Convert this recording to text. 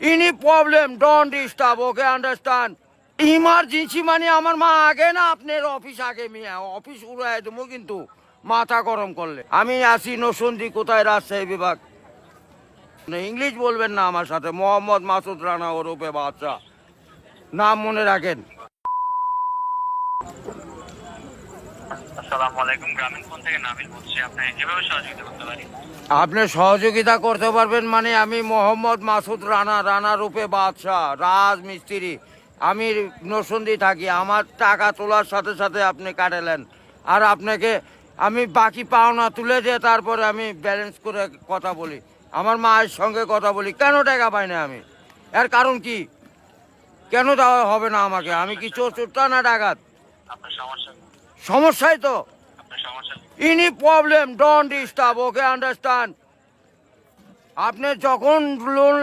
Any problem don't disturb, okay understand. Emergency মানে আমার মা আগে না আপনার অফিস আগে, মিয়া অফিস উড়াই দেবো কিন্তু মাথা গরম করলে। আমি আসি নসন্দি, কোথায় রাজশাহী বিভাগ। ইংলিশ বলবেন না আমার সাথে, মোহাম্মদ মাসুদ রানা ওরফে বাদশা, নাম মনে রাখেন। আসসালামু আলাইকুম, গ্রামীণ ফোন থেকে নাবিল বলছি। আপনাকে কিভাবে সহযোগিতা করতে পারি? আপনি সহযোগিতা করতে পারবেন মানে আমি মোহাম্মদ মাসুদ রানা, রানা রূপে বাদশাহ, রাজমিস্ত্রি। আমি নরসিংদী থাকি। আমার টাকা তোলার সাথে সাথে আপনি কাটালেন, আর আপনাকে আমি বাকি পাওনা তুলে দিয়ে তারপরে আমি ব্যালেন্স করে কথা বলি, আমার মায়ের সঙ্গে কথা বলি। কেন টাকা পাই না আমি? এর কারণ কি? কেন দেওয়া হবে না আমাকে? আমি কি চোর চোরটা না ডাকাত? আপনার সমস্যা সমস্যাই তো। আপনার সমস্যা any problem don't disturb, okay understand. আপনি যখন লোন